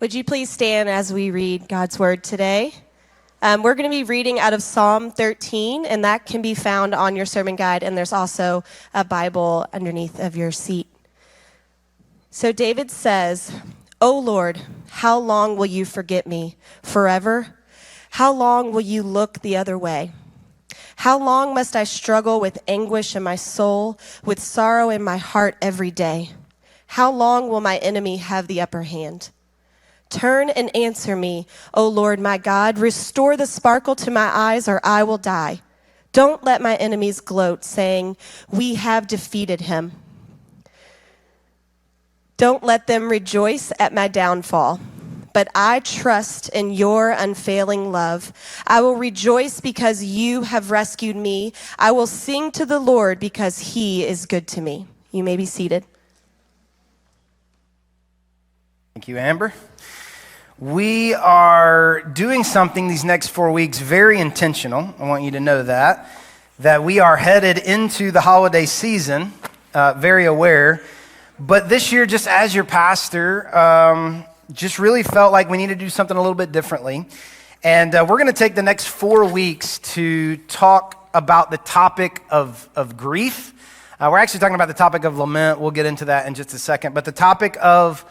Would you please stand as we read God's word today? We're going to be reading out of Psalm 13, and that can be found on your sermon guide, and there's also a Bible underneath of your seat. So David says, "O Lord, how long will you forget me? Forever? How long will you look the other way? How long must I struggle with anguish in my soul, with sorrow in my heart every day? How long will my enemy have the upper hand? Turn and answer me, O Lord my God. Restore the sparkle to my eyes, or I will die. Don't let my enemies gloat, saying, 'We have defeated him.' Don't let them rejoice at my downfall. But I trust in your unfailing love. I will rejoice because you have rescued me. I will sing to the Lord because he is good to me." You may be seated. Thank you, Amber. We are doing something these next 4 weeks very intentional. I want you to know that we are headed into the holiday season, very aware. But this year, just as your pastor, just really felt like we need to do something a little bit differently. And we're going to take the next 4 weeks to talk about the topic of grief. We're actually talking about the topic of lament. We'll get into that in just a second. But the topic of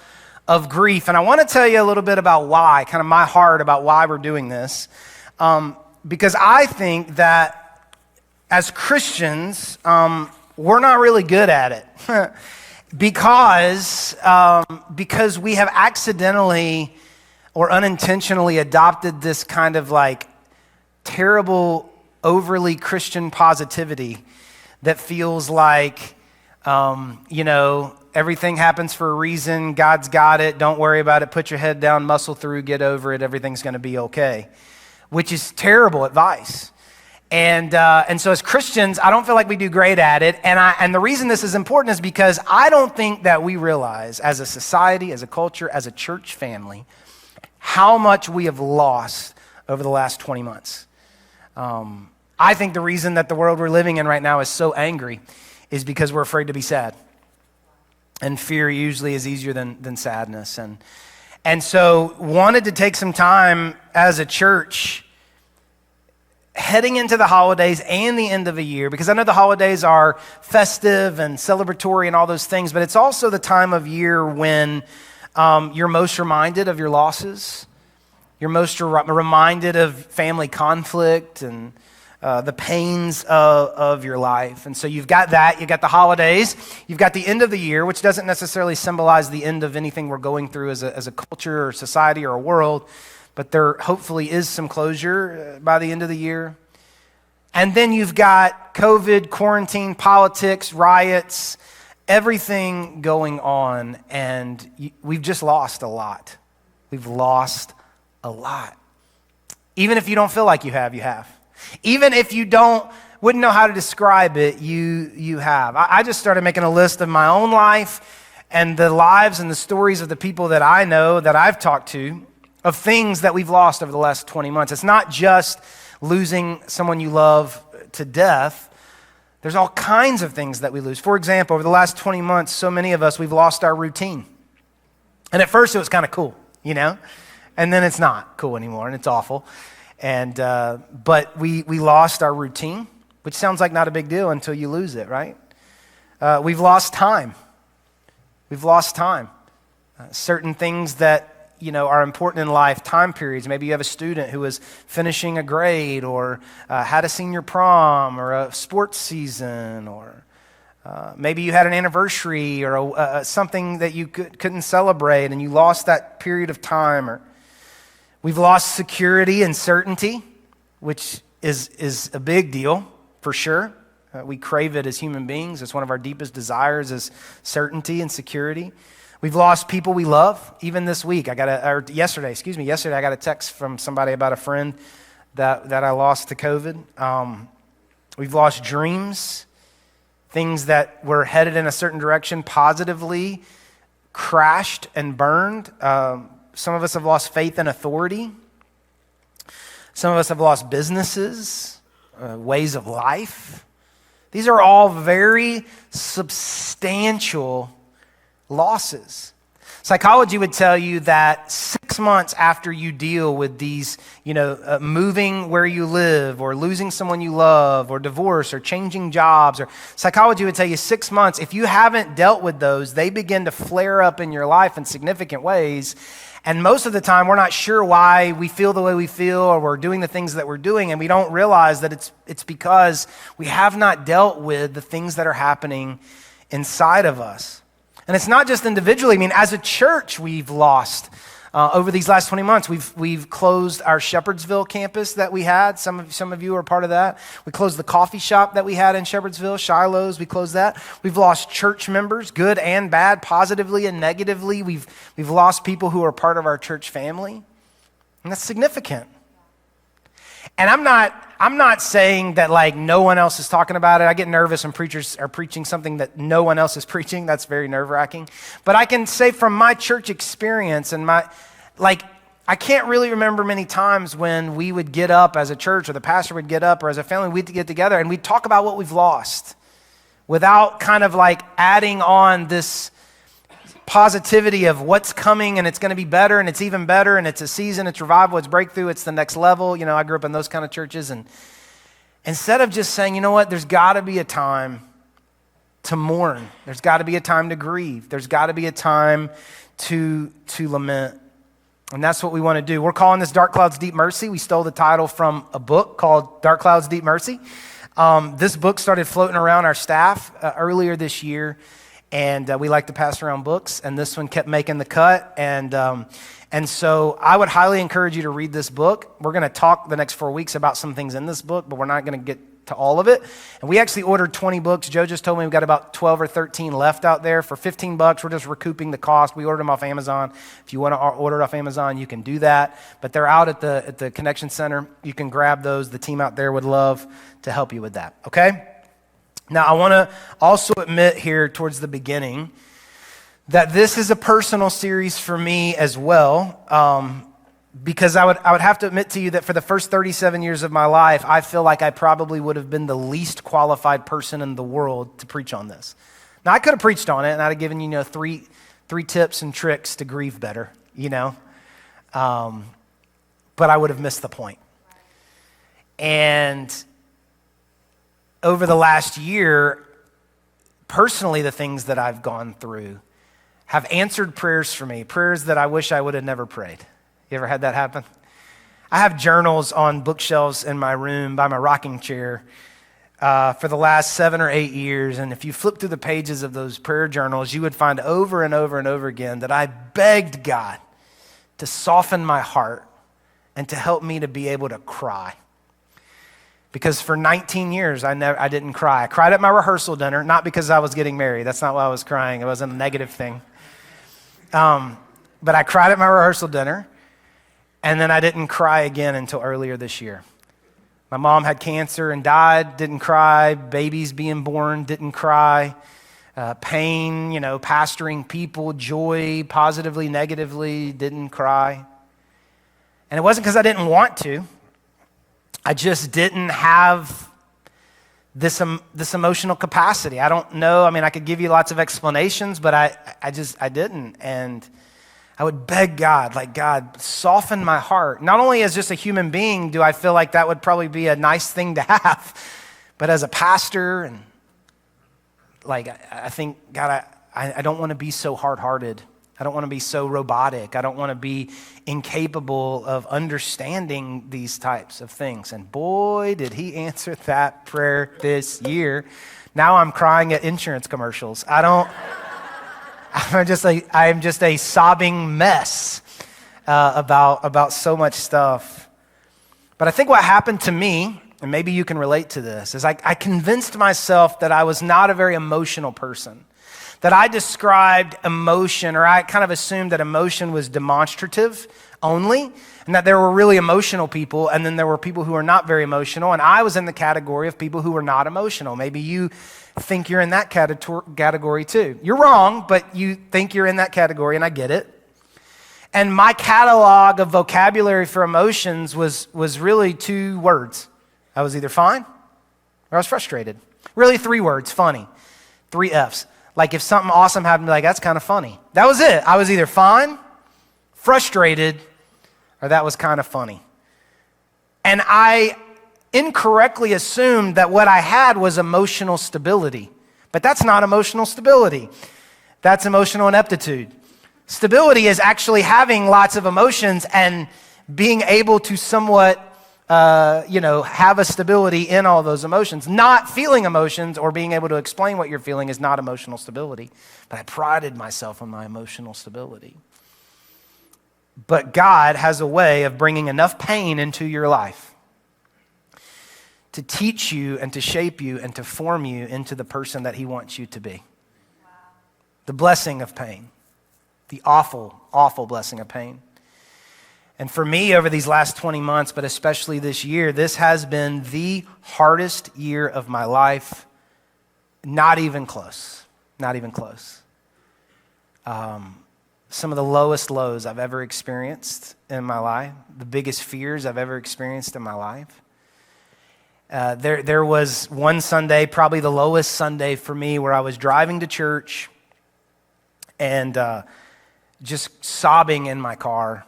grief. And I want to tell you a little bit about why, kind of my heart about why we're doing this. Because I think that as Christians, we're not really good at it. because we have accidentally or unintentionally adopted this kind of like terrible, overly Christian positivity that feels like, everything happens for a reason. God's got it. Don't worry about it. Put your head down, muscle through, get over it. Everything's going to be okay, which is terrible advice. And so as Christians, I don't feel like we do great at it. And the reason this is important is because I don't think that we realize as a society, as a culture, as a church family, how much we have lost over the last 20 months. I think the reason that the world we're living in right now is so angry is because we're afraid to be sad. And fear usually is easier than sadness. And so wanted to take some time as a church heading into the holidays and the end of the year, because I know the holidays are festive and celebratory and all those things, but it's also the time of year when you're most reminded of your losses. You're most reminded of family conflict and the pains of your life. And so you've got that, you've got the holidays, you've got the end of the year, which doesn't necessarily symbolize the end of anything we're going through as a culture or society or a world, but there hopefully is some closure by the end of the year. And then you've got COVID, quarantine, politics, riots, everything going on, and we've just lost a lot. We've lost a lot. Even if you don't feel like you have. Even if you wouldn't know how to describe it, you have. I just started making a list of my own life and the lives and the stories of the people that I know, that I've talked to, of things that we've lost over the last 20 months. It's not just losing someone you love to death. There's all kinds of things that we lose. For example, over the last 20 months, so many of us, we've lost our routine. And at first it was kind of cool, and then it's not cool anymore, and it's awful. And but we lost our routine, which sounds like not a big deal until you lose it, right? We've lost time. Certain things that are important in life, time periods. Maybe you have a student who is finishing a grade, or had a senior prom, or a sports season, or maybe you had an anniversary, or something that you couldn't celebrate, and you lost that period of time. Or we've lost security and certainty, which is a big deal for sure. We crave it as human beings. It's one of our deepest desires, is certainty and security. We've lost people we love. Even this week, yesterday, I got a text from somebody about a friend that I lost to COVID. We've lost dreams, things that were headed in a certain direction positively, crashed and burned. Some of us have lost faith in authority. Some of us have lost businesses, ways of life. These are all very substantial losses. Psychology would tell you that 6 months after you deal with these, moving where you live or losing someone you love or divorce or changing jobs, or psychology would tell you 6 months, if you haven't dealt with those, they begin to flare up in your life in significant ways. And most of the time, we're not sure why we feel the way we feel or we're doing the things that we're doing, and we don't realize that it's because we have not dealt with the things that are happening inside of us. And it's not just individually. I mean, as a church, we've lost. Over these last 20 months, we've closed our Shepherdsville campus that we had. Some of you are part of that. We closed the coffee shop that we had in Shepherdsville, Shiloh's. We closed that. We've lost church members, good and bad, positively and negatively. We've lost people who are part of our church family, and that's significant. And I'm not saying that like no one else is talking about it. I get nervous when preachers are preaching something that no one else is preaching. That's very nerve-wracking. But I can say from my church experience and I can't really remember many times when we would get up as a church or the pastor would get up or as a family, we'd get together and we'd talk about what we've lost without kind of like adding on this positivity of what's coming and it's going to be better and it's even better and it's a season, it's revival, it's breakthrough, it's the next level. I grew up in those kind of churches, and instead of just saying, you know what, there's got to be a time to mourn. There's got to be a time to grieve. There's got to be a time to lament. And that's what we want to do. We're calling this Dark Clouds, Deep Mercy. We stole the title from a book called Dark Clouds, Deep Mercy. This book started floating around our staff earlier this year. And we like to pass around books, and this one kept making the cut. And so I would highly encourage you to read this book. We're going to talk the next 4 weeks about some things in this book, but we're not going to get to all of it. And we actually ordered 20 books. Joe just told me we've got about 12 or 13 left out there for $15. We're just recouping the cost. We ordered them off Amazon. If you want to order it off Amazon, you can do that. But they're out at the Connection Center. You can grab those. The team out there would love to help you with that, okay? Now, I want to also admit here towards the beginning that this is a personal series for me as well, because I would have to admit to you that for the first 37 years of my life, I feel like I probably would have been the least qualified person in the world to preach on this. Now, I could have preached on it, and I'd have given you, three tips and tricks to grieve better, but I would have missed the point. And over the last year, personally, the things that I've gone through have answered prayers for me, prayers that I wish I would have never prayed. You ever had that happen? I have journals on bookshelves in my room by my rocking chair for the last 7 or 8 years, and if you flip through the pages of those prayer journals, you would find over and over and over again that I begged God to soften my heart and to help me to be able to cry. Because for 19 years, I didn't cry. I cried at my rehearsal dinner, not because I was getting married. That's not why I was crying. It wasn't a negative thing. But I cried at my rehearsal dinner, and then I didn't cry again until earlier this year. My mom had cancer and died, didn't cry. Babies being born, didn't cry. Pain, pastoring people, joy, positively, negatively, didn't cry. And it wasn't because I didn't want to. I just didn't have this emotional capacity. I don't know. I mean, I could give you lots of explanations, but I didn't. And I would beg God, God, soften my heart. Not only as just a human being do I feel like that would probably be a nice thing to have, but as a pastor, and I think, God, I don't want to be so hard-hearted. I don't want to be so robotic. I don't want to be incapable of understanding these types of things. And boy, did he answer that prayer this year. Now I'm crying at insurance commercials. I'm just a sobbing mess about so much stuff. But I think what happened to me, and maybe you can relate to this, is I convinced myself that I was not a very emotional person. That I described emotion, or I kind of assumed that emotion was demonstrative only, and that there were really emotional people, and then there were people who are not very emotional, and I was in the category of people who were not emotional. Maybe you think you're in that category too. You're wrong, but you think you're in that category, and I get it. And my catalog of vocabulary for emotions was really 2 words. I was either fine or I was frustrated. Really 3 words, funny. 3 F's. Like if something awesome happened, like, that's kind of funny. That was it. I was either fine, frustrated, or that was kind of funny. And I incorrectly assumed that what I had was emotional stability. But that's not emotional stability. That's emotional ineptitude. Stability is actually having lots of emotions and being able to somewhat, have a stability in all those emotions. Not feeling emotions or being able to explain what you're feeling is not emotional stability. But I prided myself on my emotional stability. But God has a way of bringing enough pain into your life to teach you and to shape you and to form you into the person that he wants you to be. Wow. The blessing of pain. The awful, awful blessing of pain. And for me, over these last 20 months, but especially this year, this has been the hardest year of my life. Not even close. Not even close. Some of the lowest lows I've ever experienced in my life. The biggest fears I've ever experienced in my life. There was one Sunday, probably the lowest Sunday for me, where I was driving to church and just sobbing in my car.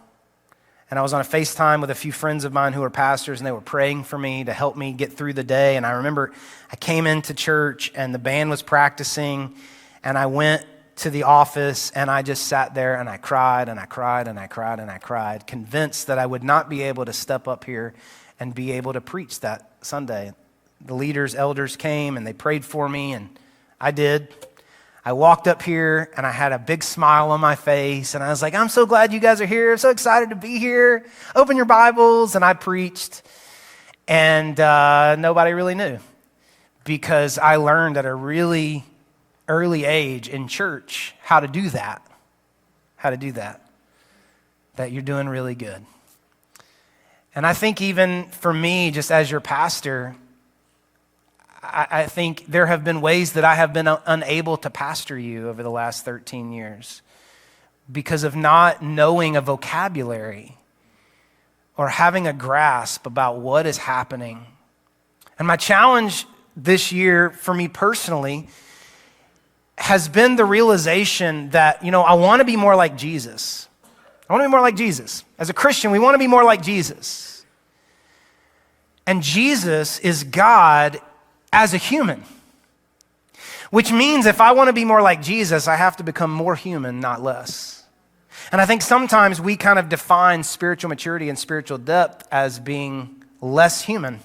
And I was on a FaceTime with a few friends of mine who were pastors, and they were praying for me to help me get through the day. And I remember I came into church, and the band was practicing, and I went to the office, and I just sat there, and I cried, and I cried, and I cried, and I cried, convinced that I would not be able to step up here and be able to preach that Sunday. The leaders, elders came, and they prayed for me, and I did. I walked up here and I had a big smile on my face and I was like, I'm so glad you guys are here. I'm so excited to be here. Open your Bibles. And I preached and nobody really knew because I learned at a really early age in church how to do that. That you're doing really good. And I think even for me, just as your pastor, I think there have been ways that I have been unable to pastor you over the last 13 years because of not knowing a vocabulary or having a grasp about what is happening. And my challenge this year for me personally has been the realization that, I want to be more like Jesus. I want to be more like Jesus. As a Christian, we want to be more like Jesus. And Jesus is God as a human, which means if I want to be more like Jesus, I have to become more human, not less. And I think sometimes we kind of define spiritual maturity and spiritual depth as being less human.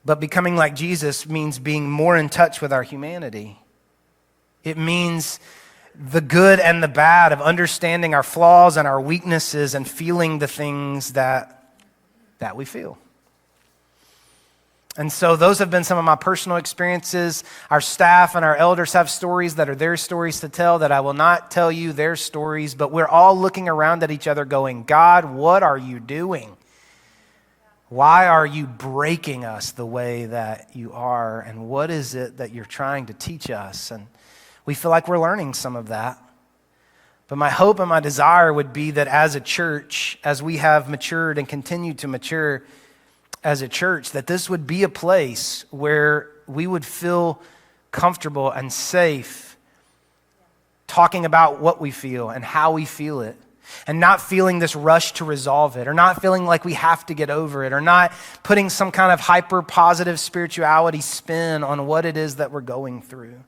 But becoming like Jesus means being more in touch with our humanity. It means the good and the bad of understanding our flaws and our weaknesses and feeling the things that we feel. And so those have been some of my personal experiences. Our staff and our elders have stories that are their stories to tell that I will not tell you their stories, but we're all looking around at each other going, God, what are you doing? Why are you breaking us the way that you are? And what is it that you're trying to teach us? And we feel like we're learning some of that. But my hope and my desire would be that as a church, as we have matured and continue to mature, as a church, that this would be a place where we would feel comfortable and safe talking about what we feel and how we feel it and not feeling this rush to resolve it or not feeling like we have to get over it or not putting some kind of hyper positive spirituality spin on what it is that we're going through.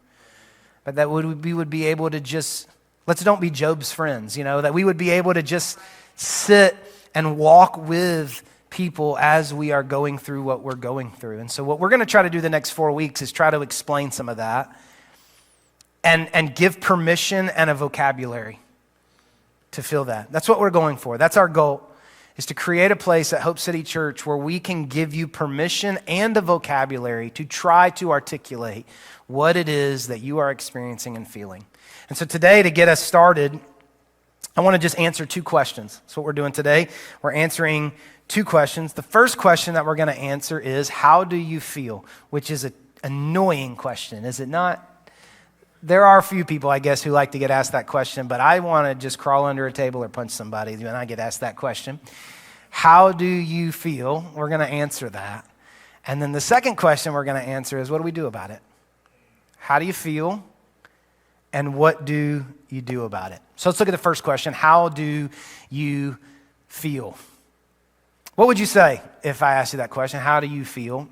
But that we would be able to just, don't be Job's friends, that we would be able to just sit and walk with people as we are going through what we're going through. And so what we're going to try to do the next 4 weeks is try to explain some of that and give permission and a vocabulary to feel that. That's what we're going for. That's our goal, is to create a place at Hope City Church where we can give you permission and a vocabulary to try to articulate what it is that you are experiencing and feeling. And so today, to get us started, I want to just answer 2 questions. That's what we're doing today. We're answering 2 questions. The first question that we're going to answer is, how do you feel? Which is an annoying question, is it not? There are a few people, I guess, who like to get asked that question, but I want to just crawl under a table or punch somebody when I get asked that question. How do you feel? We're going to answer that. And then the second question we're going to answer is, what do we do about it? How do you feel? And what do you do about it? So let's look at the first question. How do you feel? What would you say if I asked you that question? How do you feel?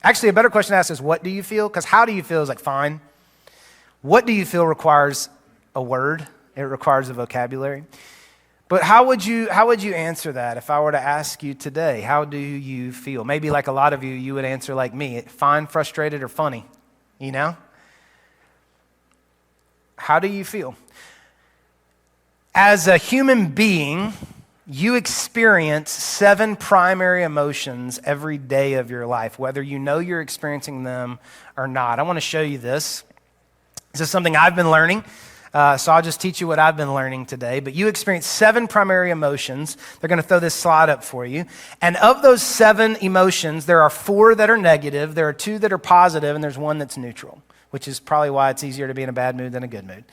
Actually, a better question to ask is, what do you feel? Because how do you feel is like fine. What do you feel requires a word. It requires a vocabulary. But how would you answer that if I were to ask you today? How do you feel? Maybe like a lot of you, you would answer like me, fine, frustrated, or funny, you know? How do you feel? As a human being, you experience 7 primary emotions every day of your life, whether you know you're experiencing them or not. I want to show you this. This is something I've been learning. So I'll just teach you what I've been learning today. But you experience 7 primary emotions. They're going to throw this slide up for you. And of those 7 emotions, there are 4 that are negative, there are 2 that are positive, and there's 1 that's neutral, which is probably why it's easier to be in a bad mood than a good mood,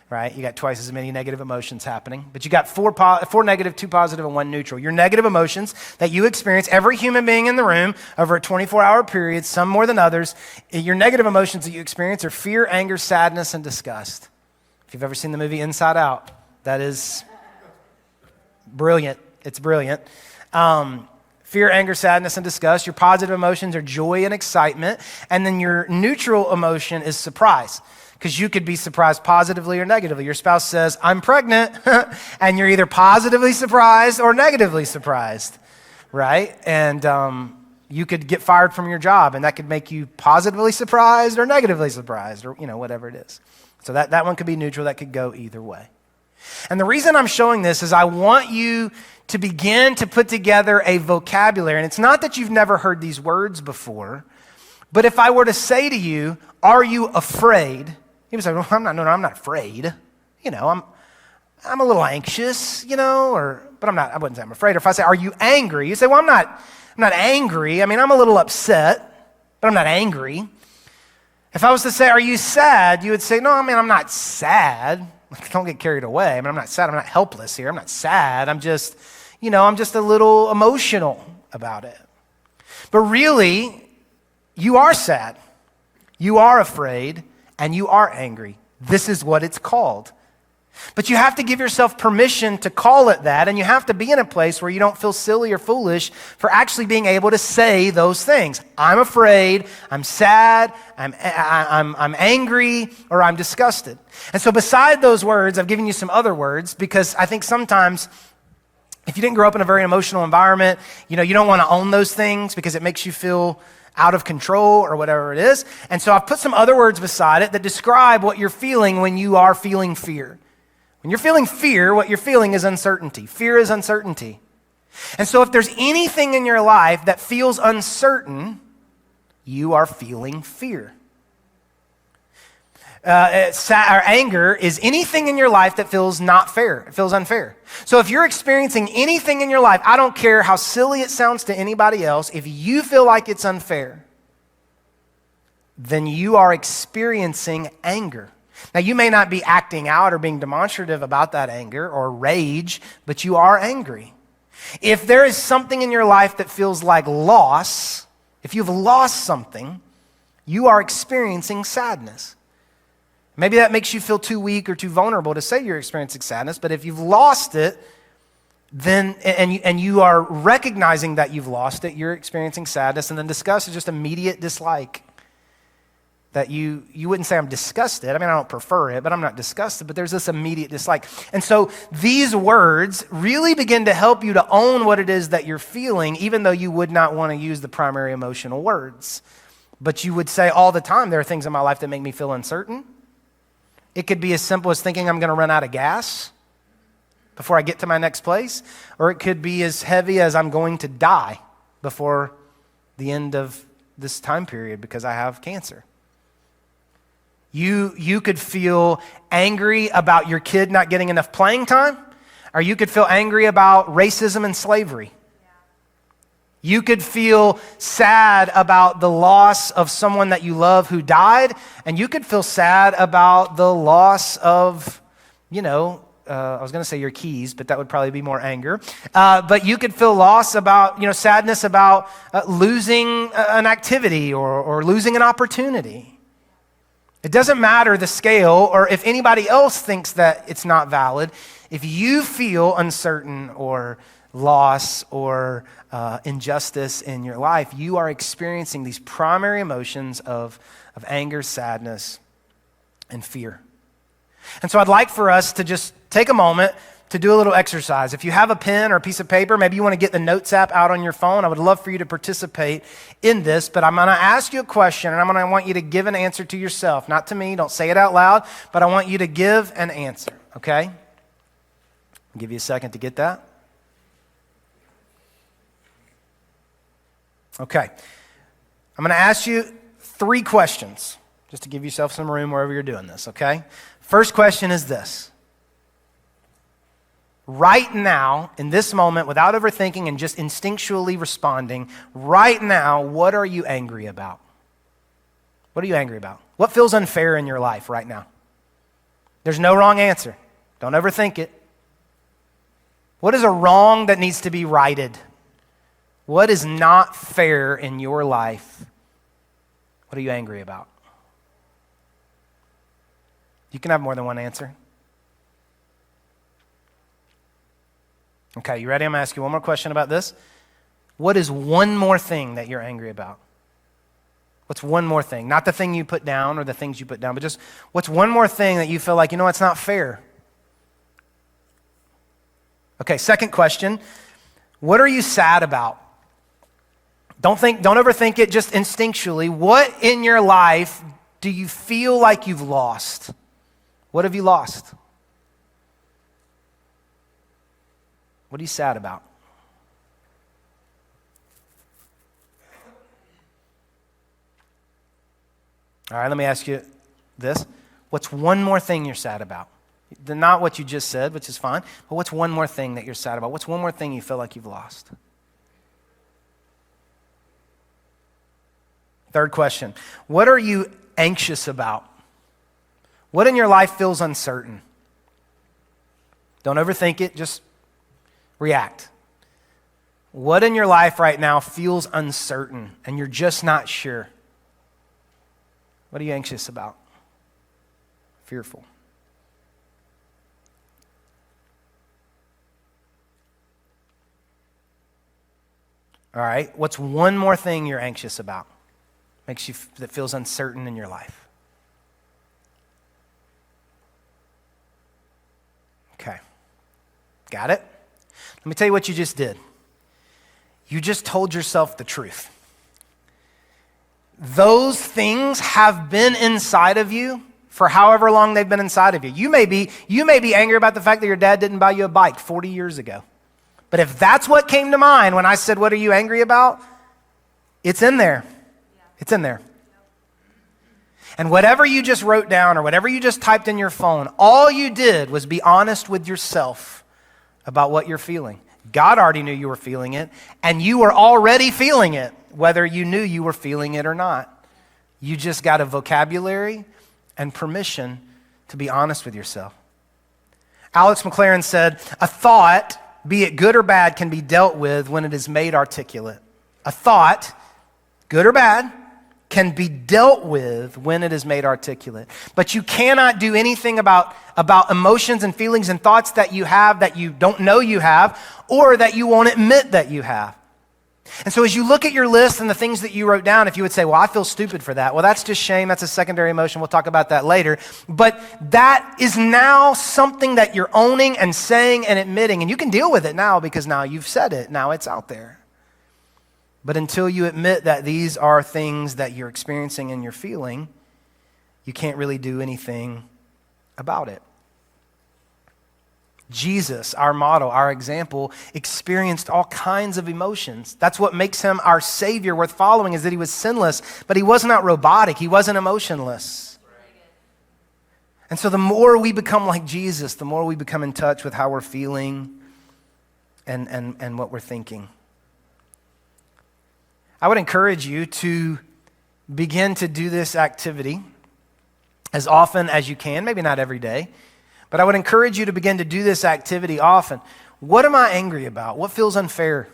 right? You got twice as many negative emotions happening. But you got 4 negative, 2 positive, and 1 neutral. Your negative emotions that you experience, every human being in the room, over a 24-hour period, some more than others, your negative emotions that you experience are fear, anger, sadness, and disgust. If you've ever seen the movie Inside Out, that is brilliant. It's brilliant. Fear, anger, sadness, and disgust. Your positive emotions are joy and excitement. And then your neutral emotion is surprise, because you could be surprised positively or negatively. Your spouse says, I'm pregnant, and you're either positively surprised or negatively surprised, right? And you could get fired from your job, and that could make you positively surprised or negatively surprised, or whatever it is. So that one could be neutral. That could go either way. And the reason I'm showing this is I want you to begin to put together a vocabulary. And it's not that you've never heard these words before, but if I were to say to you, are you afraid? You would say, well, I'm not afraid. I'm a little anxious, but I wouldn't say I'm afraid. Or if I say, are you angry? You say, well, I'm not angry. I'm a little upset, but I'm not angry. If I was to say, are you sad? You would say, no, I'm not sad. Don't get carried away. I'm not sad. I'm not helpless here. I'm not sad. I'm just a little emotional about it. But really, you are sad. You are afraid, and you are angry. This is what it's called. But you have to give yourself permission to call it that, and you have to be in a place where you don't feel silly or foolish for actually being able to say those things. I'm afraid, I'm sad, I'm angry, or I'm disgusted. And so beside those words, I've given you some other words, because I think sometimes if you didn't grow up in a very emotional environment, you don't want to own those things because it makes you feel out of control or whatever it is. And so I've put some other words beside it that describe what you're feeling when you are feeling fear. When you're feeling fear, what you're feeling is uncertainty. Fear is uncertainty. And so if there's anything in your life that feels uncertain, you are feeling fear. Anger is anything in your life that feels not fair. It feels unfair. So if you're experiencing anything in your life, I don't care how silly it sounds to anybody else, if you feel like it's unfair, then you are experiencing anger. Now, you may not be acting out or being demonstrative about that anger or rage, but you are angry. If there is something in your life that feels like loss, if you've lost something, you are experiencing sadness. Maybe that makes you feel too weak or too vulnerable to say you're experiencing sadness, but if you've lost it, then and you are recognizing that you've lost it, you're experiencing sadness. And then disgust is just immediate dislike. That you wouldn't say I'm disgusted. I don't prefer it, but I'm not disgusted. But there's this immediate dislike. And so these words really begin to help you to own what it is that you're feeling, even though you would not want to use the primary emotional words. But you would say all the time, there are things in my life that make me feel uncertain. It could be as simple as thinking I'm going to run out of gas before I get to my next place. Or it could be as heavy as I'm going to die before the end of this time period because I have cancer. You could feel angry about your kid not getting enough playing time, or you could feel angry about racism and slavery. You could feel sad about the loss of someone that you love who died, and you could feel sad about the loss of, I was going to say your keys, but that would probably be more anger. But you could feel loss about, sadness about losing an activity or losing an opportunity. It doesn't matter the scale or if anybody else thinks that it's not valid. If you feel uncertain or loss or injustice in your life, you are experiencing these primary emotions of anger, sadness, and fear. And so I'd like for us to just take a moment to do a little exercise. If you have a pen or a piece of paper, maybe you want to get the Notes app out on your phone. I would love for you to participate in this, but I'm going to ask you a question, and I'm going to want you to give an answer to yourself, not to me. Don't say it out loud, but I want you to give an answer, okay? I'll give you a second to get that. Okay. I'm going to ask you 3 questions, just to give yourself some room wherever you're doing this, okay? First question is this. Right now, in this moment, without overthinking and just instinctually responding, right now, what are you angry about? What are you angry about? What feels unfair in your life right now? There's no wrong answer. Don't overthink it. What is a wrong that needs to be righted? What is not fair in your life? What are you angry about? You can have more than one answer. Okay, you ready? I'm going to ask you one more question about this. What is one more thing that you're angry about? What's one more thing? Not the thing you put down or the things you put down, but just what's one more thing that you feel like, it's not fair? Okay, second question. What are you sad about? Don't overthink it, just instinctually. What in your life do you feel like you've lost? What have you lost? What are you sad about? All right, let me ask you this. What's one more thing you're sad about? Not what you just said, which is fine, but what's one more thing that you're sad about? What's one more thing you feel like you've lost? Third question. What are you anxious about? What in your life feels uncertain? Don't overthink it, just react. What in your life right now feels uncertain and you're just not sure? What are you anxious about? Fearful. All right, what's one more thing you're anxious about? That feels uncertain in your life? Okay, got it? Let me tell you what you just did. You just told yourself the truth. Those things have been inside of you for however long they've been inside of you. You may be angry about the fact that your dad didn't buy you a bike 40 years ago. But if that's what came to mind when I said, what are you angry about? It's in there. It's in there. And whatever you just wrote down or whatever you just typed in your phone, all you did was be honest with yourself about what you're feeling. God already knew you were feeling it, and you were already feeling it, whether you knew you were feeling it or not. You just got a vocabulary and permission to be honest with yourself. Alex McLaren said, a thought, be it good or bad, can be dealt with when it is made articulate. A thought, good or bad, can be dealt with when it is made articulate. But you cannot do anything about emotions and feelings and thoughts that you have that you don't know you have or that you won't admit that you have. And so as you look at your list and the things that you wrote down, if you would say, well, I feel stupid for that. Well, that's just shame. That's a secondary emotion. We'll talk about that later. But that is now something that you're owning and saying and admitting. And you can deal with it now because now you've said it. Now it's out there. But until you admit that these are things that you're experiencing and you're feeling, you can't really do anything about it. Jesus, our model, our example, experienced all kinds of emotions. That's what makes him our Savior worth following, is that he was sinless, but he was not robotic. He wasn't emotionless. And so the more we become like Jesus, the more we become in touch with how we're feeling and what we're thinking. I would encourage you to begin to do this activity as often as you can, maybe not every day, but I would encourage you to begin to do this activity often. What am I angry about? What feels unfair?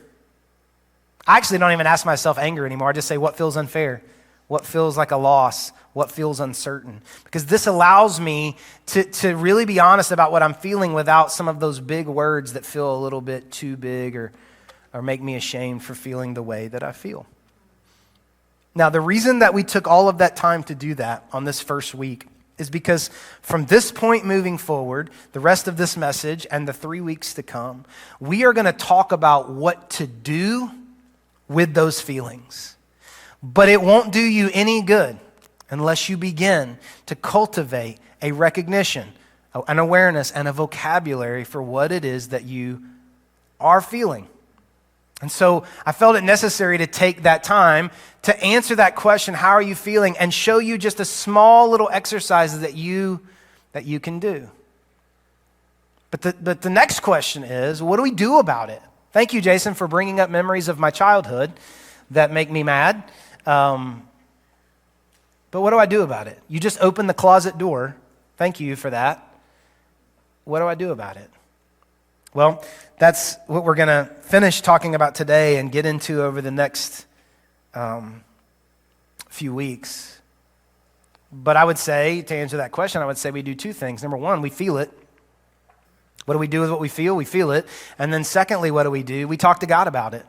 I actually don't even ask myself anger anymore. I just say, what feels unfair? what feels like a loss, what feels uncertain. Because this allows me to really be honest about what I'm feeling without some of those big words that feel a little bit too big or make me ashamed for feeling the way that I feel. Now, the reason that we took all of that time to do that on this first week is because from this point moving forward, the rest of this message and the 3 weeks to come, we are going to talk about what to do with those feelings. But it won't do you any good unless you begin to cultivate a recognition, an awareness, and a vocabulary for what it is that you are feeling. And so I felt it necessary to take that time to answer that question, how are you feeling, and show you just a small little exercise that you can do. But the next question is, what do we do about it? Thank you, Jason, for bringing up memories of my childhood that make me mad. But what do I do about it? You just opened the closet door. Thank you for that. What do I do about it? Well, that's what we're going to finish talking about today and get into over the next few weeks. But I would say, to answer that question, I would say we do two things. Number one, we feel it. What do we do with what we feel? We feel it. And then secondly, what do? We talk to God about it.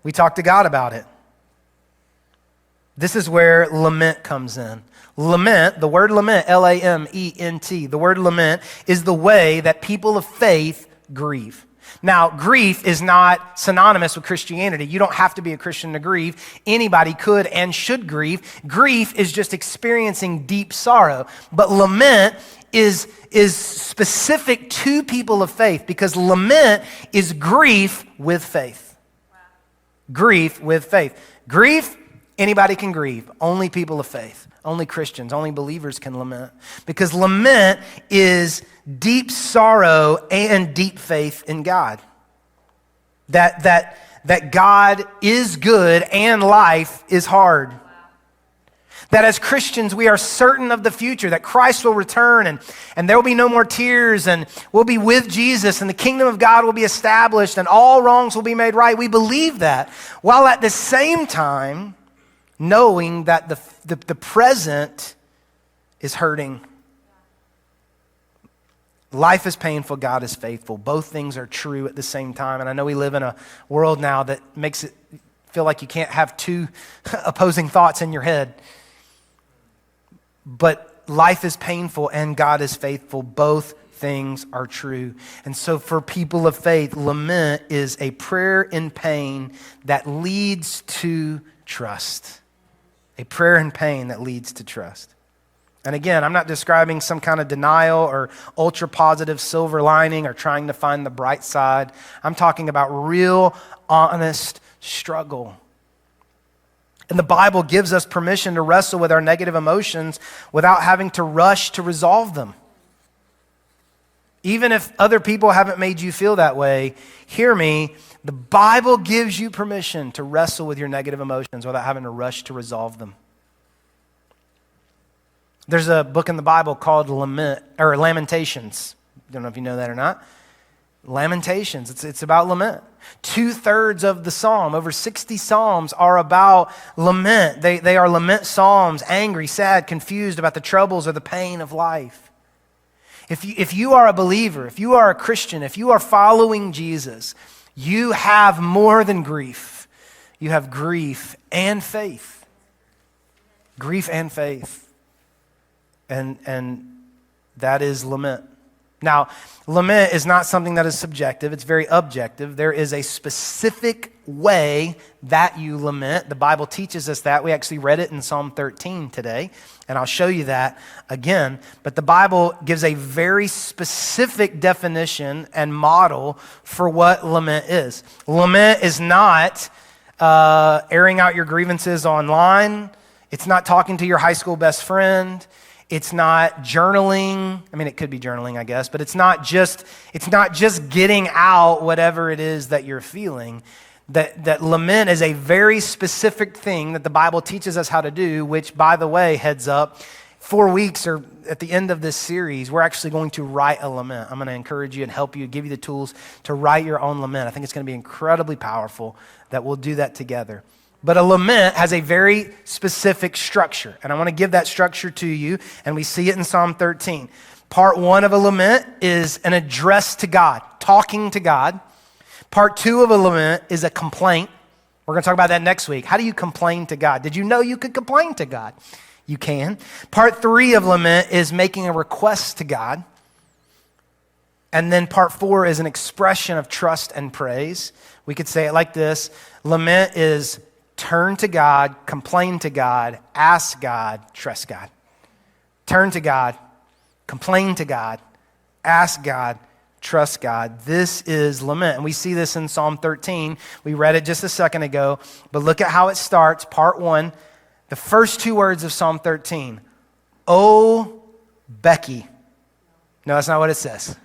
We talk to God about it. This is where lament comes in. Lament, the word lament, L-A-M-E-N-T, the word lament is the way that people of faith grieve. Now, grief is not synonymous with Christianity. You don't have to be a Christian to grieve. Anybody could and should grieve. Grief is just experiencing deep sorrow. But lament is specific to people of faith because lament is grief with faith. Wow. Grief with faith. Grief, anybody can grieve. Only people of faith. Only Christians, only believers can lament. Because lament is deep sorrow and deep faith in God. That God is good and life is hard. Wow. That as Christians, we are certain of the future, that Christ will return and there will be no more tears and we'll be with Jesus and the kingdom of God will be established and all wrongs will be made right. We believe that, while at the same time knowing that the present is hurting. Life is painful, God is faithful. Both things are true at the same time. And I know we live in a world now that makes it feel like you can't have two opposing thoughts in your head. But life is painful and God is faithful. Both things are true. And so for people of faith, lament is a prayer in pain that leads to trust. A prayer in pain that leads to trust. And again, I'm not describing some kind of denial or ultra positive silver lining or trying to find the bright side. I'm talking about real, honest struggle. And the Bible gives us permission to wrestle with our negative emotions without having to rush to resolve them. Even if other people haven't made you feel that way, hear me, the Bible gives you permission to wrestle with your negative emotions without having to rush to resolve them. There's a book in the Bible called Lamentations. I don't know if you know that or not. Lamentations, it's about lament. 2/3 of the psalm, over 60 psalms are about lament. They are lament psalms, angry, sad, confused about the troubles or the pain of life. If you are a believer, if you are a Christian, if you are following Jesus, you have more than grief. You have grief and faith. Grief and faith. And that is lament. Now, lament is not something that is subjective. It's very objective. There is a specific way that you lament. The Bible teaches us that. We actually read it in Psalm 13 today, and I'll show you that again. But the Bible gives a very specific definition and model for what lament is. Lament is not airing out your grievances online. It's not talking to your high school best friend. It's not journaling. I mean, it could be journaling, I guess, but it's not just getting out whatever it is that you're feeling. That lament is a very specific thing that the Bible teaches us how to do, which, by the way, heads up, 4 weeks or at the end of this series, we're actually going to write a lament. I'm going to encourage you and help you, give you the tools to write your own lament. I think it's going to be incredibly powerful that we'll do that together. But a lament has a very specific structure. And I want to give that structure to you, and we see it in Psalm 13. Part 1 of a lament is an address to God, talking to God. Part 2 of a lament is a complaint. We're going to talk about that next week. How do you complain to God? Did you know you could complain to God? You can. Part 3 of lament is making a request to God. And then part 4 is an expression of trust and praise. We could say it like this. Lament is turn to God, complain to God, ask God, trust God. Turn to God, complain to God, ask God, trust God. This is lament. And we see this in Psalm 13. We read it just a second ago, but look at how it starts. Part 1, the first 2 words of Psalm 13. Oh, Becky. No, that's not what it says.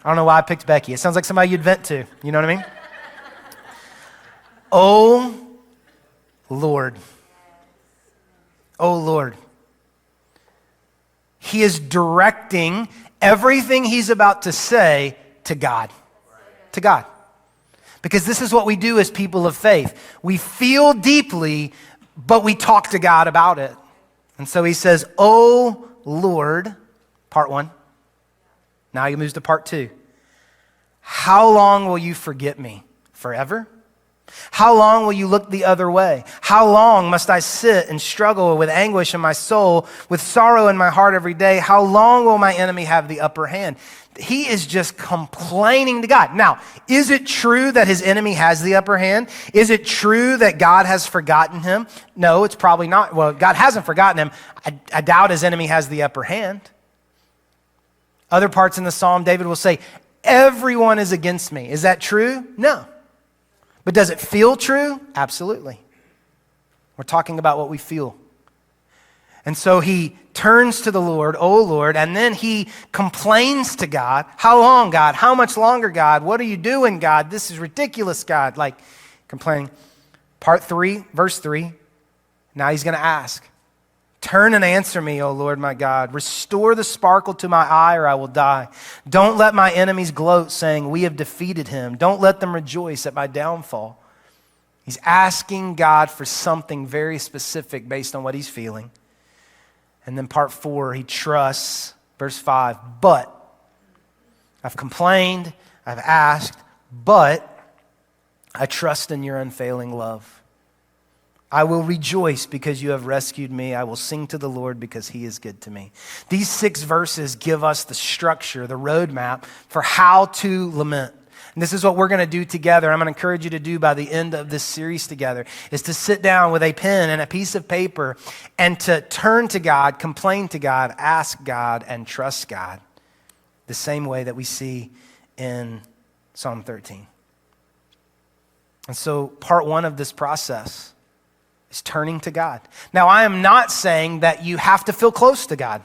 I don't know why I picked Becky. It sounds like somebody you'd vent to. You know what I mean? Oh, Lord. Oh, Lord. He is directing everything he's about to say to God. To God. Because this is what we do as people of faith. We feel deeply, but we talk to God about it. And so he says, oh, Lord, part 1. Now he moves to part 2. How long will you forget me? Forever? How long will you look the other way? How long must I sit and struggle with anguish in my soul, with sorrow in my heart every day? How long will my enemy have the upper hand? He is just complaining to God. Now, is it true that his enemy has the upper hand? Is it true that God has forgotten him? No, it's probably not. Well, God hasn't forgotten him. I doubt his enemy has the upper hand. Other parts in the psalm, David will say, everyone is against me. Is that true? No. But does it feel true? Absolutely. We're talking about what we feel. And so he turns to the Lord, oh Lord, and then he complains to God. How long, God? How much longer, God? What are you doing, God? This is ridiculous, God. Like complaining. Part 3, verse 3. Now he's going to ask. Turn and answer me, O Lord my God. Restore the sparkle to my eye or I will die. Don't let my enemies gloat, saying, we have defeated him. Don't let them rejoice at my downfall. He's asking God for something very specific based on what he's feeling. And then part 4, he trusts, verse 5, but I've complained, I've asked, but I trust in your unfailing love. I will rejoice because you have rescued me. I will sing to the Lord because he is good to me. These 6 verses give us the structure, the roadmap for how to lament. And this is what we're going to do together. I'm going to encourage you to do by the end of this series together, is to sit down with a pen and a piece of paper and to turn to God, complain to God, ask God, and trust God. The same way that we see in Psalm 13. And so part 1 of this process is turning to God. Now, I am not saying that you have to feel close to God.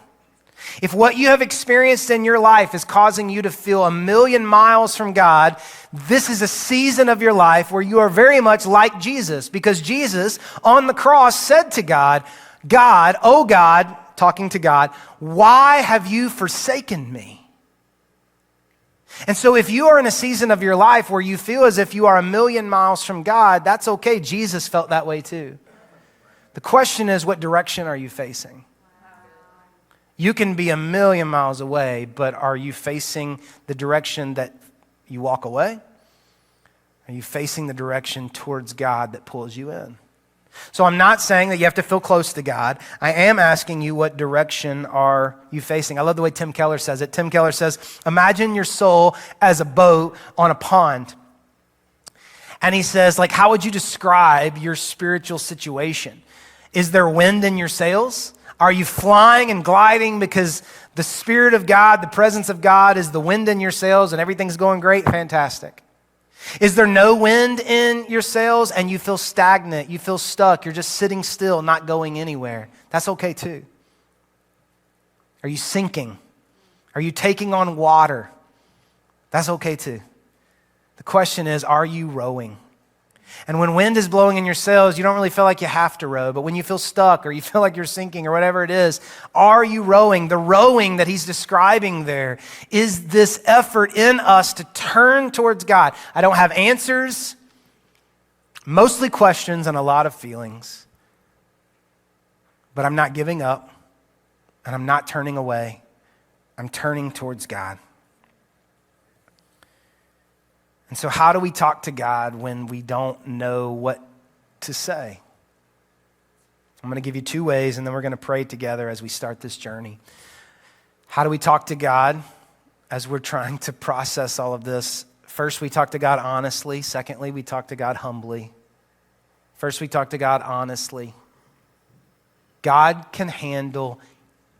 If what you have experienced in your life is causing you to feel a million miles from God, this is a season of your life where you are very much like Jesus, because Jesus on the cross said to God, God, oh God, talking to God, why have you forsaken me? And so if you are in a season of your life where you feel as if you are a million miles from God, that's okay. Jesus felt that way too. The question is, what direction are you facing? You can be a million miles away, but are you facing the direction that you walk away? Are you facing the direction towards God that pulls you in? So I'm not saying that you have to feel close to God. I am asking you, what direction are you facing? I love the way Tim Keller says it. Tim Keller says, imagine your soul as a boat on a pond. And he says, like, how would you describe your spiritual situation? Is there wind in your sails? Are you flying and gliding because the Spirit of God, the presence of God is the wind in your sails and everything's going great? Fantastic. Is there no wind in your sails and you feel stagnant, you feel stuck, you're just sitting still, not going anywhere? That's okay too. Are you sinking? Are you taking on water? That's okay too. The question is, are you rowing? And when wind is blowing in your sails, you don't really feel like you have to row. But when you feel stuck or you feel like you're sinking or whatever it is, are you rowing? The rowing that he's describing there is this effort in us to turn towards God. I don't have answers. Mostly questions and a lot of feelings. But I'm not giving up, and I'm not turning away. I'm turning towards God. And so how do we talk to God when we don't know what to say? I'm going to give you 2 ways, and then we're going to pray together as we start this journey. How do we talk to God as we're trying to process all of this? First, we talk to God honestly. Secondly, we talk to God humbly. First, we talk to God honestly. God can handle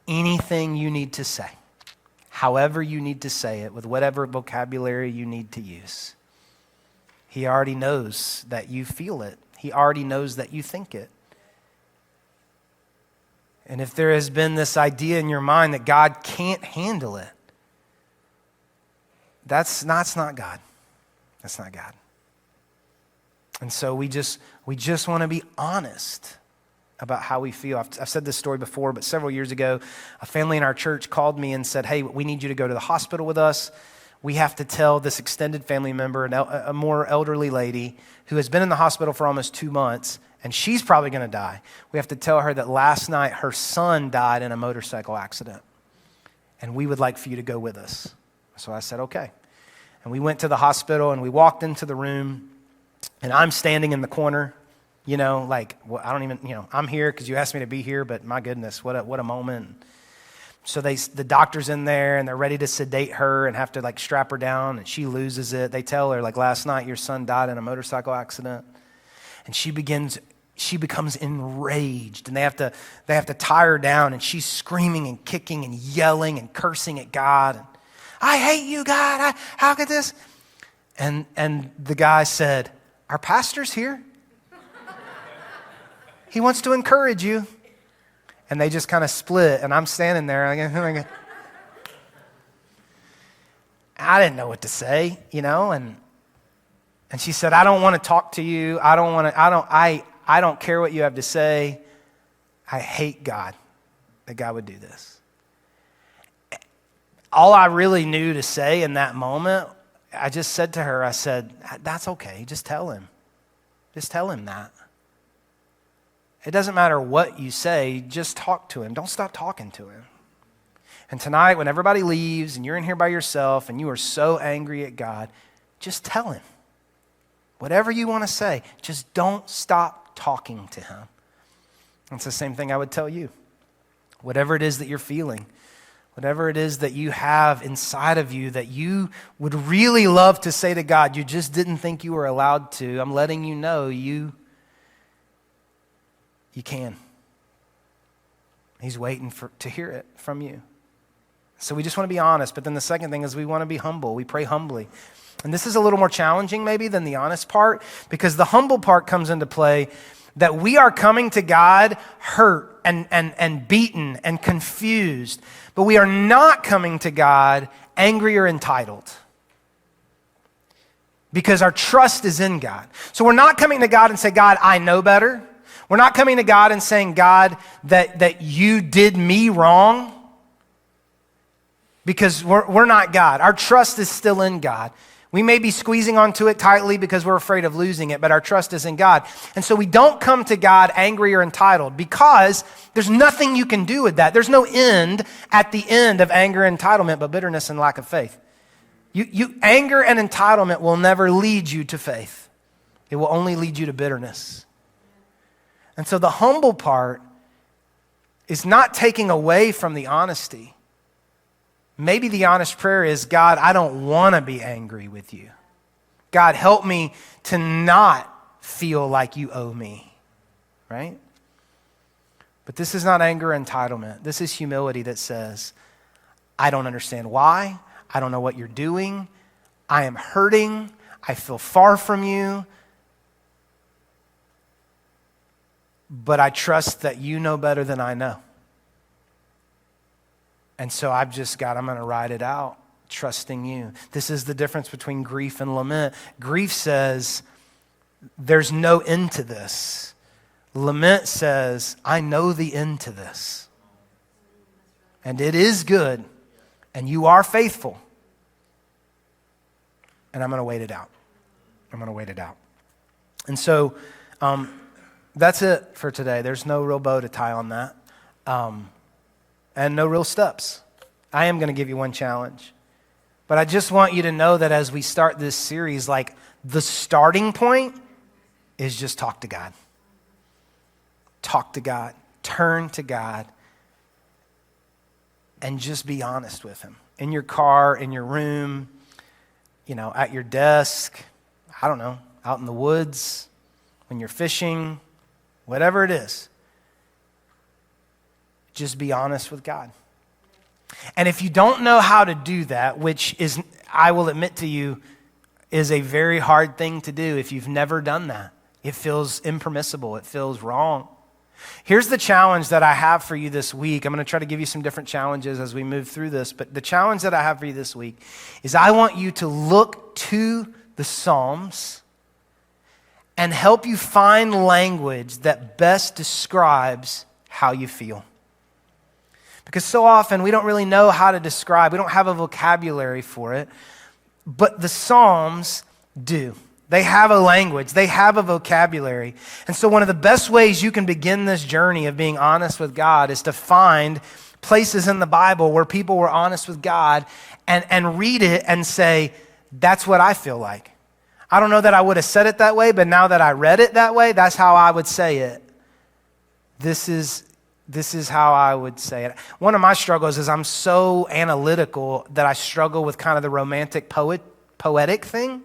anything you need to say, however you need to say it, with whatever vocabulary you need to use. He already knows that you feel it. He already knows that you think it. And if there has been this idea in your mind that God can't handle it, that's not God. That's not God. And so we just want to be honest about how we feel. I've said this story before, but several years ago, a family in our church called me and said, hey, we need you to go to the hospital with us. We have to tell this extended family member, a more elderly lady who has been in the hospital for almost 2 months, and she's probably going to die. We have to tell her that last night her son died in a motorcycle accident, and we would like for you to go with us. So I said, okay. And we went to the hospital, and we walked into the room, and I'm standing in the corner, I don't even, I'm here because you asked me to be here, but my goodness, what a moment. So the doctor's in there, and they're ready to sedate her and have to strap her down, and she loses it. They tell her, last night your son died in a motorcycle accident. And she becomes enraged, and they have to tie her down, and she's screaming and kicking and yelling and cursing at God. I hate you, God. How could this? And the guy said, our pastor's here. He wants to encourage you. And they just kind of split, and I'm standing there. I didn't know what to say, and she said, I don't want to talk to you. I don't care what you have to say. I hate God, that God would do this. All I really knew to say in that moment, I just said to her, I said, that's okay. Just tell him. Just tell him that. It doesn't matter what you say, just talk to him. Don't stop talking to him. And tonight, when everybody leaves and you're in here by yourself and you are so angry at God, just tell him. Whatever you want to say, just don't stop talking to him. It's the same thing I would tell you. Whatever it is that you're feeling, whatever it is that you have inside of you that you would really love to say to God, you just didn't think you were allowed to, I'm letting you know you can. He's waiting to hear it from you. So we just want to be honest, but then the second thing is we want to be humble. We pray humbly. And this is a little more challenging maybe than the honest part, because the humble part comes into play that we are coming to God hurt and beaten and confused, but we are not coming to God angry or entitled, because our trust is in God. So we're not coming to God and say, God, I know better. We're not coming to God and saying, God, that you did me wrong, because we're not God. Our trust is still in God. We may be squeezing onto it tightly because we're afraid of losing it, but our trust is in God. And so we don't come to God angry or entitled, because there's nothing you can do with that. There's no end at the end of anger and entitlement but bitterness and lack of faith. Anger and entitlement will never lead you to faith. It will only lead you to bitterness. And so the humble part is not taking away from the honesty. Maybe the honest prayer is, God, I don't want to be angry with you. God, help me to not feel like you owe me, right? But this is not anger and entitlement. This is humility that says, I don't understand why. I don't know what you're doing. I am hurting. I feel far from you. But I trust that you know better than I know. And so I'm going to ride it out, trusting you. This is the difference between grief and lament. Grief says, there's no end to this. Lament says, I know the end to this. And it is good, and you are faithful. And I'm going to wait it out. I'm going to wait it out. And so that's it for today. There's no real bow to tie on that, and no real steps. I am going to give you one challenge. But I just want you to know that as we start this series, like the starting point is just talk to God. Talk to God. Turn to God. And just be honest with him. In your car, in your room, at your desk, I don't know, out in the woods, when you're fishing, whatever it is. Just be honest with God. And if you don't know how to do that, which is, I will admit to you, is a very hard thing to do if you've never done that. It feels impermissible. It feels wrong. Here's the challenge that I have for you this week. I'm going to try to give you some different challenges as we move through this. But the challenge that I have for you this week is I want you to look to the Psalms and help you find language that best describes how you feel. Because so often we don't really know how to describe. We don't have a vocabulary for it. But the Psalms do. They have a language. They have a vocabulary. And so one of the best ways you can begin this journey of being honest with God is to find places in the Bible where people were honest with God and read it and say, that's what I feel like. I don't know that I would have said it that way, but now that I read it that way, that's how I would say it. This is how I would say it. One of my struggles is I'm so analytical that I struggle with kind of the romantic poetic thing.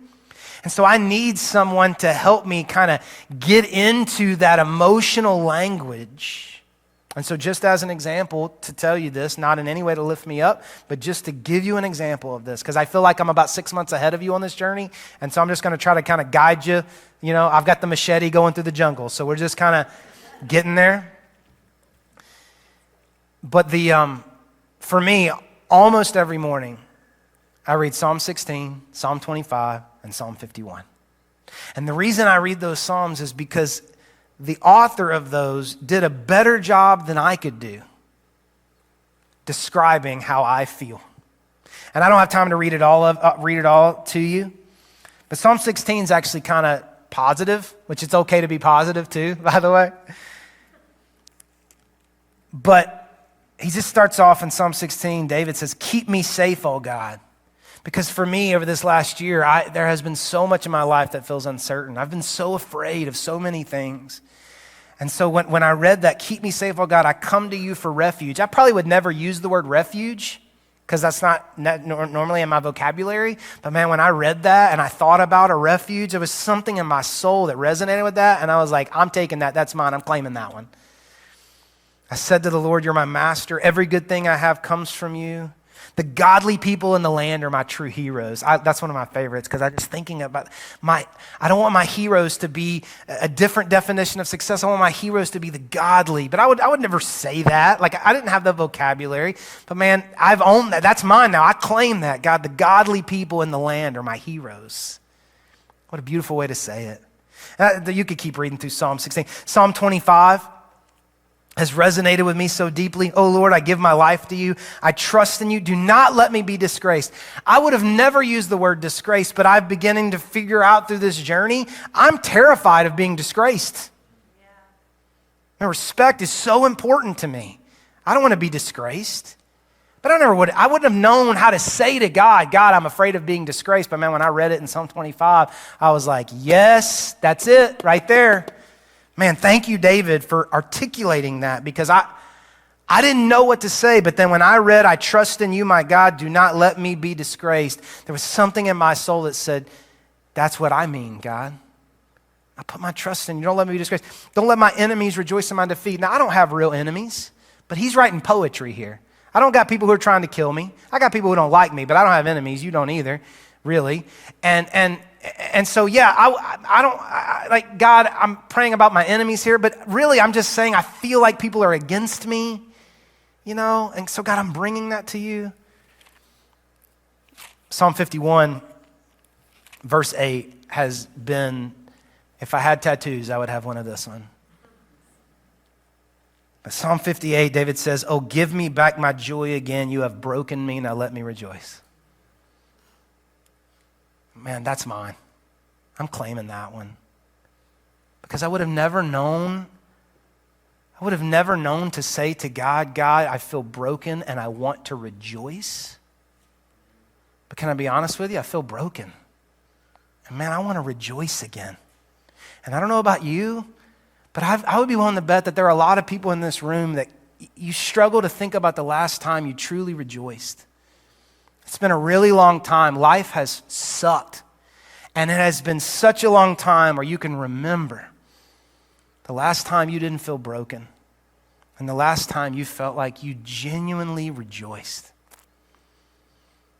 And so I need someone to help me kind of get into that emotional language. And so just as an example to tell you this, not in any way to lift me up, but just to give you an example of this, because I feel like I'm about 6 months ahead of you on this journey. And so I'm just going to try to kind of guide you. I've got the machete going through the jungle. So we're just kind of getting there. But for me, almost every morning, I read Psalm 16, Psalm 25, and Psalm 51. And the reason I read those Psalms is because the author of those did a better job than I could do describing how I feel. And I don't have time to read it all to you. But Psalm 16 is actually kind of positive, which it's okay to be positive too, by the way. But he just starts off in Psalm 16. David says, "Keep me safe, O God." Because for me, over this last year, there has been so much in my life that feels uncertain. I've been so afraid of so many things. And so when I read that, "Keep me safe, O God, I come to you for refuge." I probably would never use the word refuge because that's not normally in my vocabulary. But man, when I read that and I thought about a refuge, there was something in my soul that resonated with that. And I was like, I'm taking that. That's mine. I'm claiming that one. I said to the Lord, "You're my master. Every good thing I have comes from you. The godly people in the land are my true heroes." That's one of my favorites because I'm just thinking about I don't want my heroes to be a different definition of success. I want my heroes to be the godly. But I would never say that. Like, I didn't have the vocabulary. But man, I've owned that. That's mine now. I claim that. God, the godly people in the land are my heroes. What a beautiful way to say it. You could keep reading through Psalm 16. Psalm 25 has resonated with me so deeply. "Oh Lord, I give my life to you. I trust in you. Do not let me be disgraced." I would have never used the word disgraced, but I'm beginning to figure out through this journey, I'm terrified of being disgraced. Yeah. Respect is so important to me. I don't want to be disgraced. But I wouldn't have known how to say to God, "God, I'm afraid of being disgraced." But man, when I read it in Psalm 25, I was like, yes, that's it right there. Man, thank you, David, for articulating that because I didn't know what to say. But then when I read, "I trust in you, my God, do not let me be disgraced," there was something in my soul that said, that's what I mean, God. I put my trust in you. Don't let me be disgraced. Don't let my enemies rejoice in my defeat. Now, I don't have real enemies, but he's writing poetry here. I don't got people who are trying to kill me. I got people who don't like me, but I don't have enemies. You don't either, really. And so, yeah, like, God, I'm praying about my enemies here, but really I'm just saying I feel like people are against me, and so God, I'm bringing that to you. Psalm 51, verse 8 has been, if I had tattoos, I would have one of this one. But Psalm 58, David says, "Oh, give me back my joy again. You have broken me, now let me rejoice." Man, that's mine. I'm claiming that one. because I would have never known to say to God, God, I feel broken and I want to rejoice. But can I be honest with you? I feel broken. And man, I want to rejoice again. And I don't know about you, but I would be willing to bet that there are a lot of people in this room that you struggle to think about the last time you truly rejoiced. It's been a really long time. Life has sucked. And it has been such a long time where you can remember the last time you didn't feel broken and the last time you felt like you genuinely rejoiced.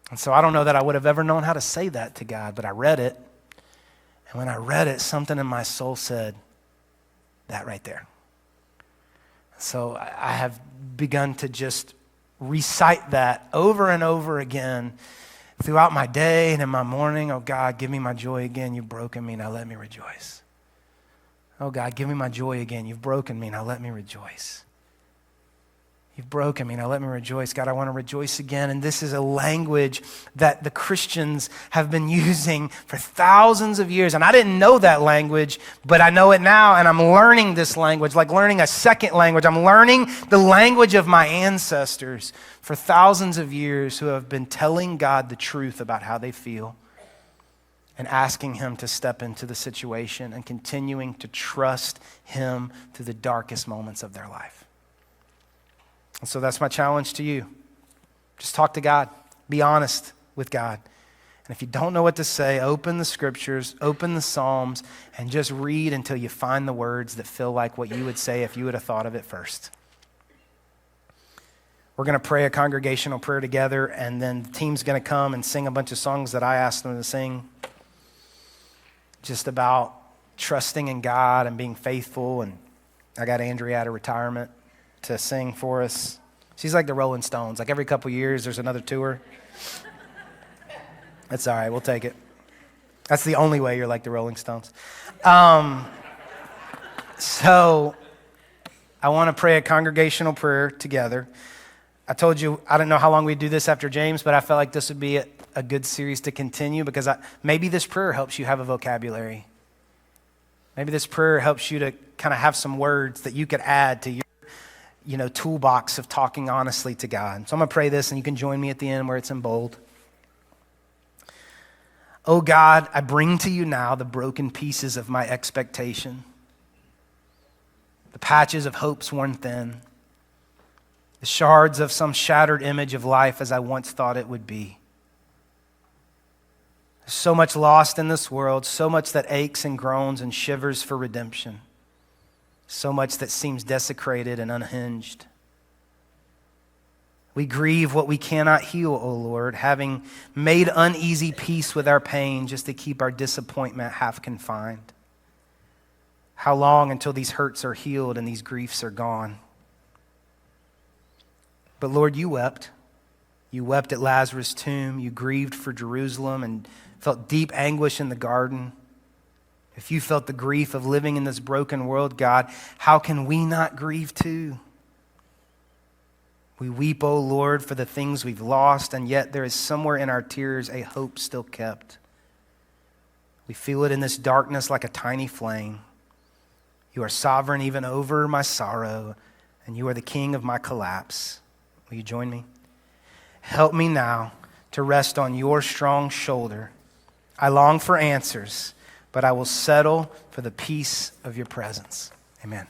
And so I don't know that I would have ever known how to say that to God, but I read it. And when I read it, something in my soul said, that right there. So I have begun to just recite that over and over again throughout my day and in my morning. Oh God, give me my joy again. You've broken me, now let me rejoice. Oh God, give me my joy again. You've broken me, now let me rejoice. You've broken me, now let me rejoice. God, I want to rejoice again. And this is a language that the Christians have been using for thousands of years. And I didn't know that language, but I know it now, and I'm learning this language, like learning a second language. I'm learning the language of my ancestors for thousands of years who have been telling God the truth about how they feel and asking him to step into the situation and continuing to trust him through the darkest moments of their life. And so that's my challenge to you. Just talk to God. Be honest with God. And if you don't know what to say, open the scriptures, open the Psalms, and just read until you find the words that feel like what you would say if you would have thought of it first. We're going to pray a congregational prayer together, and then the team's going to come and sing a bunch of songs that I asked them to sing, just about trusting in God and being faithful. And I got Andrea out of retirement to sing for us. She's like the Rolling Stones. Like every couple years, there's another tour. That's all right. We'll take it. That's the only way you're like the Rolling Stones. So I want to pray a congregational prayer together. I told you I didn't know how long we'd do this after James, but I felt like this would be a good series to continue because maybe this prayer helps you have a vocabulary. Maybe this prayer helps you to kind of have some words that you could add to your toolbox of talking honestly to God. So I'm going to pray this, and you can join me at the end where it's in bold. Oh God, I bring to you now the broken pieces of my expectation, the patches of hopes worn thin, the shards of some shattered image of life as I once thought it would be. There's so much lost in this world, so much that aches and groans and shivers for redemption. So much that seems desecrated and unhinged. We grieve what we cannot heal, O Lord, having made uneasy peace with our pain just to keep our disappointment half confined. How long until these hurts are healed and these griefs are gone? But Lord, you wept. You wept at Lazarus' tomb. You grieved for Jerusalem and felt deep anguish in the garden. If you felt the grief of living in this broken world, God, how can we not grieve too? We weep, O Lord, for the things we've lost, and yet there is somewhere in our tears a hope still kept. We feel it in this darkness like a tiny flame. You are sovereign even over my sorrow, and you are the king of my collapse. Will you join me? Help me now to rest on your strong shoulder. I long for answers, but I will settle for the peace of your presence. Amen.